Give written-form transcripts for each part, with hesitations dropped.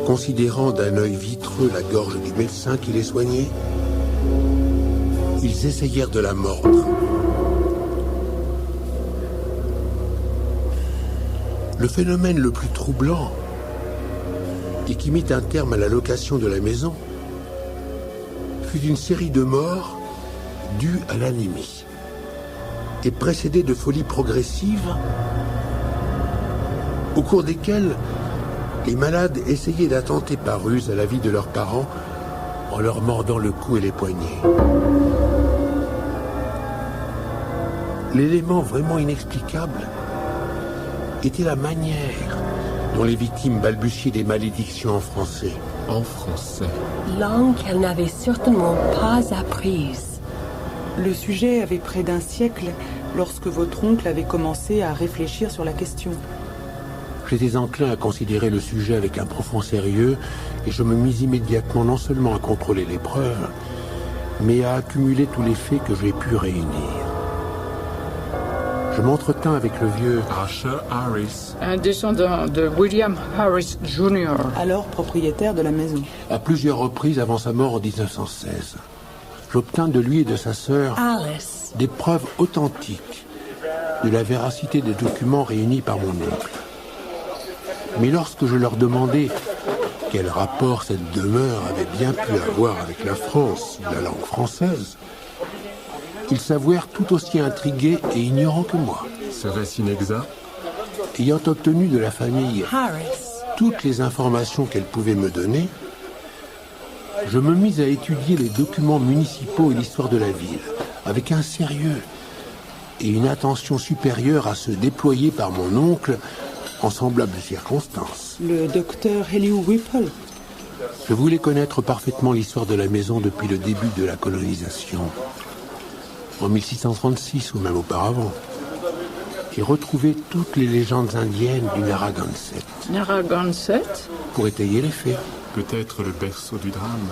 Considérant d'un œil vitreux la gorge du médecin qui les soignait, ils essayèrent de la mordre. Le phénomène le plus troublant, et qui mit un terme à la location de la maison, fut une série de morts dues à l'anémie et précédée de folies progressives au cours desquelles les malades essayaient d'attenter par ruse à la vie de leurs parents en leur mordant le cou et les poignets. L'élément vraiment inexplicable était la manière dont les victimes balbutiaient des malédictions en français. En français. Langue qu'elle n'avait certainement pas apprise. Le sujet avait près d'un siècle lorsque votre oncle avait commencé à réfléchir sur la question. J'étais enclin à considérer le sujet avec un profond sérieux et je me mis immédiatement non seulement à contrôler les preuves, mais à accumuler tous les faits que j'ai pu réunir. Je m'entretins avec le vieux Archer Harris, un descendant de William Harris Jr., alors propriétaire de la maison. à plusieurs reprises avant sa mort en 1916. J'obtins de lui et de sa sœur Alice. des preuves authentiques de la véracité des documents réunis par mon oncle. Mais lorsque je leur demandai quel rapport cette demeure avait bien pu avoir avec la France ou la langue française, ils s'avouèrent tout aussi intrigués et ignorants que moi. serait-ce inexact? Ayant obtenu de la famille Harris. toutes les informations qu'elle pouvait me donner, je me mis à étudier les documents municipaux et l'histoire de la ville, avec un sérieux et une attention supérieure à ceux déployés par mon oncle en semblables circonstances. Le docteur Elihu Whipple. Je voulais connaître parfaitement l'histoire de la maison depuis le début de la colonisation, en 1636 ou même auparavant, et retrouver toutes les légendes indiennes du Narragansett Narragansett. pour étayer les faits. Peut-être le berceau du drame.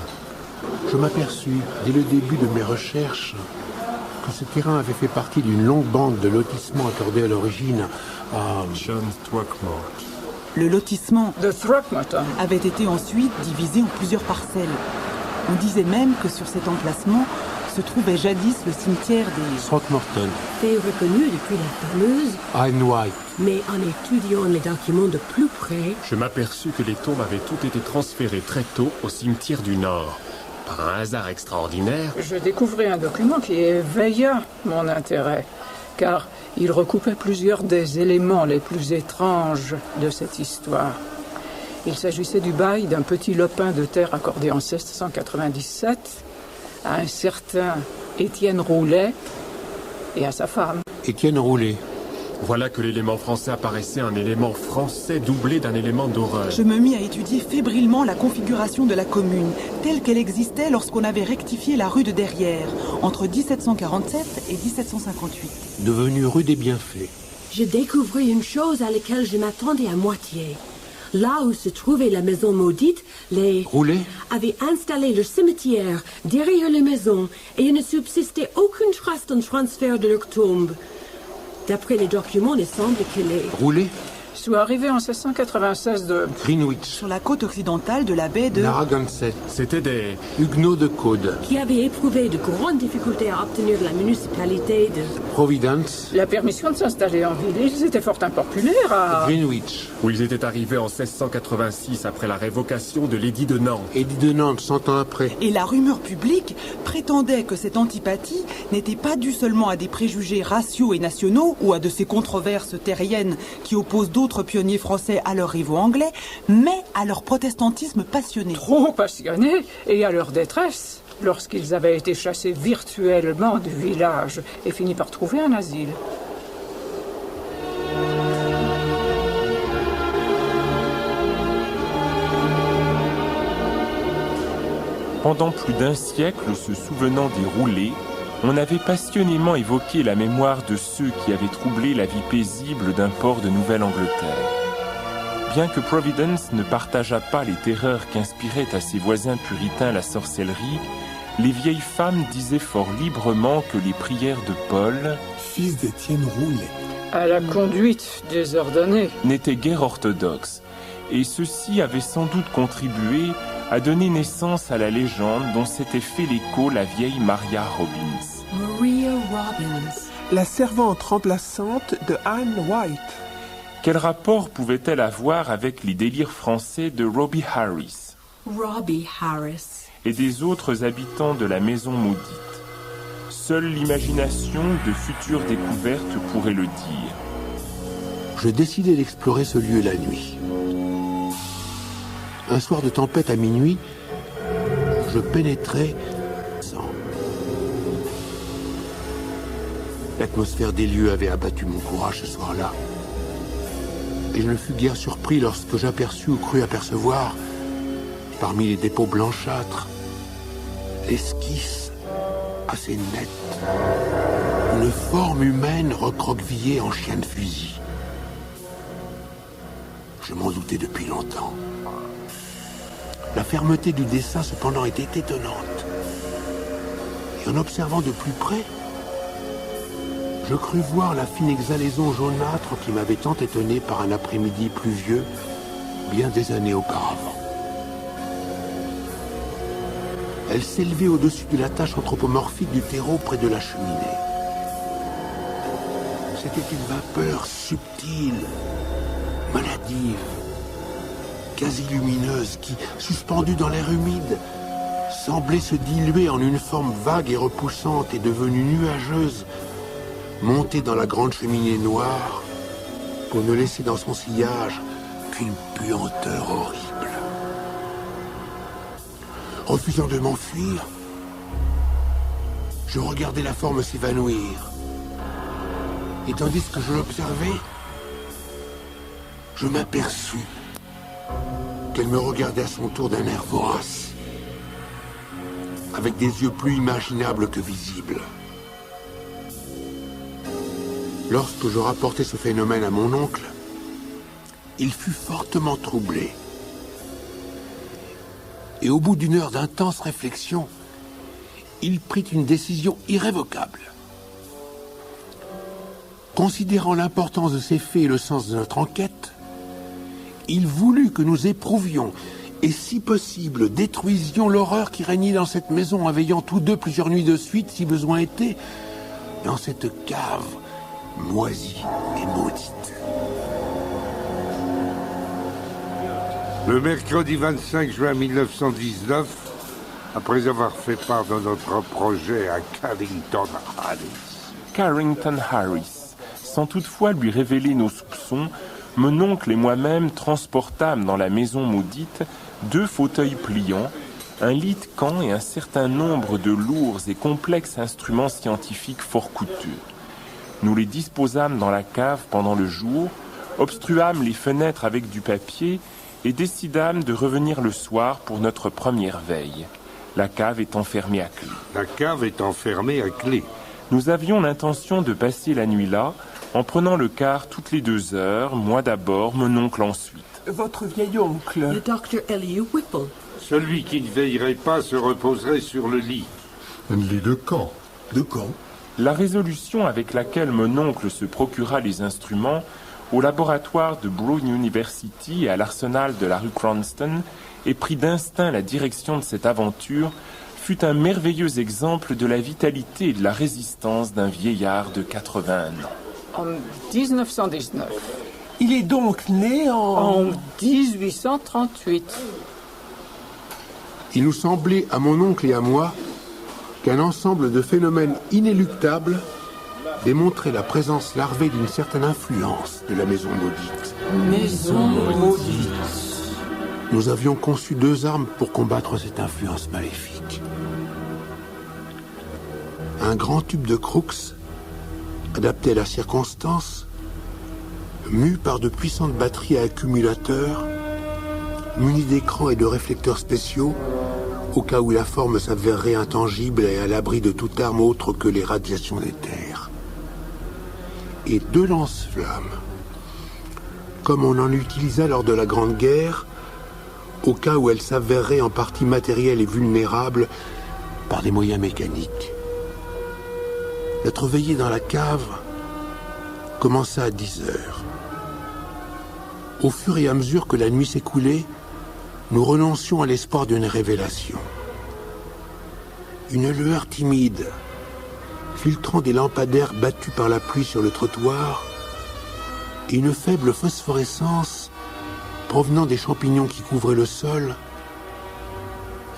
Je m'aperçus, dès le début de mes recherches, que ce terrain avait fait partie d'une longue bande de lotissements accordés à l'origine à John Throckmorton. Le lotissement De Throckmorton. avait été ensuite divisé en plusieurs parcelles. On disait même que sur cet emplacement se trouvait jadis le cimetière des... Throckmorton, Fait reconnu depuis la fameuse, Anne White. mais en étudiant les documents de plus près, Je m'aperçus que les tombes avaient toutes été transférées très tôt au cimetière du Nord. Par un hasard extraordinaire, Je découvris un document qui éveilla mon intérêt, car il recoupait plusieurs des éléments les plus étranges de cette histoire. Il s'agissait du bail d'un petit lopin de terre accordé en 1697 à un certain Étienne Roulet et à sa femme. Étienne Roulet. voilà que l'élément français apparaissait un élément français doublé d'un élément d'horreur. Je me mis à étudier fébrilement la configuration de la commune, telle qu'elle existait lorsqu'on avait rectifié la rue de Derrière, entre 1747 et 1758. Devenue rue des Bienfaits. je découvris une chose à laquelle je m'attendais à moitié. Là où se trouvait la maison maudite, les Roulet avaient installé le cimetière derrière la maison et il ne subsistait aucune trace d'un transfert de leur tombe. D'après les documents, il semble que les... Roulet Soit arrivé en 1696 de... Greenwich. Sur la côte occidentale de la baie de... Narragansett. C'était des... Huguenot de Caude. qui avaient éprouvé de grandes difficultés à obtenir de la municipalité de... Providence. La permission de s'installer en ville, ils étaient fort impopulaires à... Greenwich. où ils étaient arrivés en 1686 après la révocation de l'édit de Nantes. Édit de Nantes, 100 ans après. Et la rumeur publique prétendait que cette antipathie n'était pas due seulement à des préjugés raciaux et nationaux ou à de ces controverses terriennes qui opposent d'autres pionniers français à leurs rivaux anglais, mais à leur protestantisme passionné. Trop passionnés et à leur détresse lorsqu'ils avaient été chassés virtuellement du village et fini par trouver un asile. Pendant plus d'un siècle, se souvenant des Roulets, on avait passionnément évoqué la mémoire de ceux qui avaient troublé la vie paisible d'un port de Nouvelle-Angleterre. Bien que Providence ne partageât pas les terreurs qu'inspirait à ses voisins puritains la sorcellerie, les vieilles femmes disaient fort librement que les prières de Paul, fils d'Étienne Roulet, À la conduite désordonnée. n'étaient guère orthodoxes, et ceci avait sans doute contribué à donner naissance à la légende dont s'était fait l'écho la vieille Maria Robbins. Maria Robbins. La servante remplaçante de Anne White. Quel rapport pouvait-elle avoir avec les délires français de Robbie Harris Robbie Harris. et des autres habitants de la maison maudite? Seule l'imagination de futures découvertes pourrait le dire. Je décidai d'explorer ce lieu la nuit. Un soir de tempête à minuit, je pénétrai sans. L'atmosphère des lieux avait abattu mon courage ce soir-là. Et je ne fus guère surpris lorsque j'aperçus ou crus apercevoir, parmi les dépôts blanchâtres, l'esquisse assez nette, une forme humaine recroquevillée en chien de fusil. Je m'en doutais depuis longtemps. La fermeté du dessin, cependant, était étonnante. Et en observant de plus près, je crus voir la fine exhalaison jaunâtre qui m'avait tant étonné par un après-midi pluvieux, bien des années auparavant. Elle s'élevait au-dessus de la tache anthropomorphique du terreau près de la cheminée. C'était une vapeur subtile, maladive, quasi lumineuse, qui, suspendue dans l'air humide, semblait se diluer en une forme vague et repoussante et devenue nuageuse, montée dans la grande cheminée noire, pour ne laisser dans son sillage qu'une puanteur horrible. Refusant de m'enfuir, je regardais la forme s'évanouir. Et tandis que je l'observais, je m'aperçus qu'elle me regardait à son tour d'un air vorace, avec des yeux plus imaginables que visibles. Lorsque je rapportai ce phénomène à mon oncle, il fut fortement troublé. Et au bout d'une heure d'intense réflexion, il prit une décision irrévocable. Considérant l'importance de ces faits et le sens de notre enquête, il voulut que nous éprouvions, et si possible, détruisions l'horreur qui régnait dans cette maison en veillant tous deux plusieurs nuits de suite, si besoin était, dans cette cave moisie et maudite. Le mercredi 25 juin 1919, après avoir fait part de notre projet à Carrington Harris, sans toutefois lui révéler nos soupçons, mon oncle et moi-même transportâmes dans la maison maudite 2 fauteuils pliants, un lit de camp et un certain nombre de lourds et complexes instruments scientifiques fort coûteux. Nous les disposâmes dans la cave pendant le jour, obstruâmes les fenêtres avec du papier et décidâmes de revenir le soir pour notre première veille. La cave étant fermée à clé. La cave étant fermée à clé. Nous avions l'intention de passer la nuit là, en prenant le car toutes les 2 heures, moi d'abord, mon oncle ensuite. Votre vieil oncle. Le docteur Elihu Whipple. Celui qui ne veillerait pas se reposerait sur le lit. Un lit de camp. De camp. La résolution avec laquelle mon oncle se procura les instruments au laboratoire de Brown University et à l'arsenal de la rue Cranston et prit d'instinct la direction de cette aventure fut un merveilleux exemple de la vitalité et de la résistance d'un vieillard de 81 ans. En 1919. Il est donc né En 1838. Il nous semblait, à mon oncle et à moi, qu'un ensemble de phénomènes inéluctables démontrait la présence larvée d'une certaine influence de la maison maudite. Maison maudite. Nous avions conçu 2 armes pour combattre cette influence maléfique. Un grand tube de Crookes, adapté à la circonstance, mu par de puissantes batteries à accumulateurs, muni d'écrans et de réflecteurs spéciaux, au cas où la forme s'avérerait intangible et à l'abri de toute arme autre que les radiations des terres. Et 2 lance-flammes, comme on en utilisa lors de la Grande Guerre, au cas où elle s'avérerait en partie matérielle et vulnérable par des moyens mécaniques. Notre veillée dans la cave commença à 10 heures. Au fur et à mesure que la nuit s'écoulait, nous renoncions à l'espoir d'une révélation. Une lueur timide, filtrant des lampadaires battus par la pluie sur le trottoir, et une faible phosphorescence provenant des champignons qui couvraient le sol,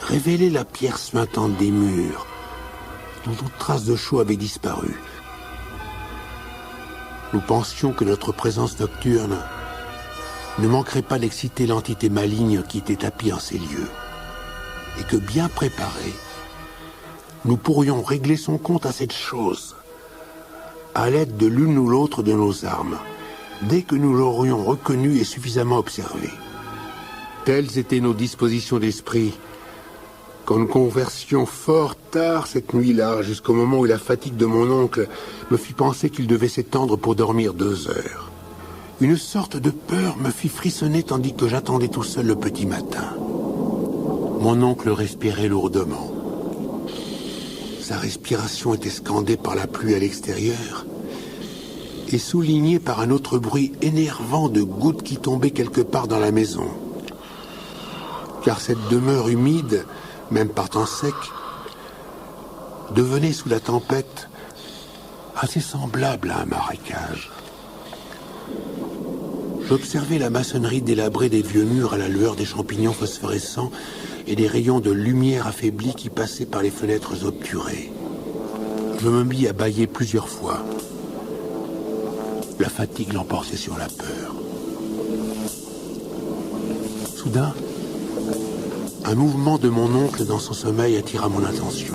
révélaient la pierre suintante des murs, dont toute trace de chaud avait disparu. Nous pensions que notre présence nocturne ne manquerait pas d'exciter l'entité maligne qui était tapie en ces lieux, et que bien préparés, nous pourrions régler son compte à cette chose, à l'aide de l'une ou l'autre de nos armes, dès que nous l'aurions reconnue et suffisamment observée. Telles étaient nos dispositions d'esprit, quand nous conversions fort tard cette nuit-là, jusqu'au moment où la fatigue de mon oncle me fit penser qu'il devait s'étendre pour dormir 2 heures. Une sorte de peur me fit frissonner tandis que j'attendais tout seul le petit matin. Mon oncle respirait lourdement. Sa respiration était scandée par la pluie à l'extérieur et soulignée par un autre bruit énervant de gouttes qui tombaient quelque part dans la maison. Car cette demeure humide, même par temps sec, devenait sous la tempête assez semblable à un marécage. J'observais la maçonnerie délabrée des vieux murs à la lueur des champignons phosphorescents et des rayons de lumière affaiblis qui passaient par les fenêtres obturées. Je me mis à bâiller plusieurs fois. La fatigue l'emportait sur la peur. Soudain, un mouvement de mon oncle dans son sommeil attira mon attention.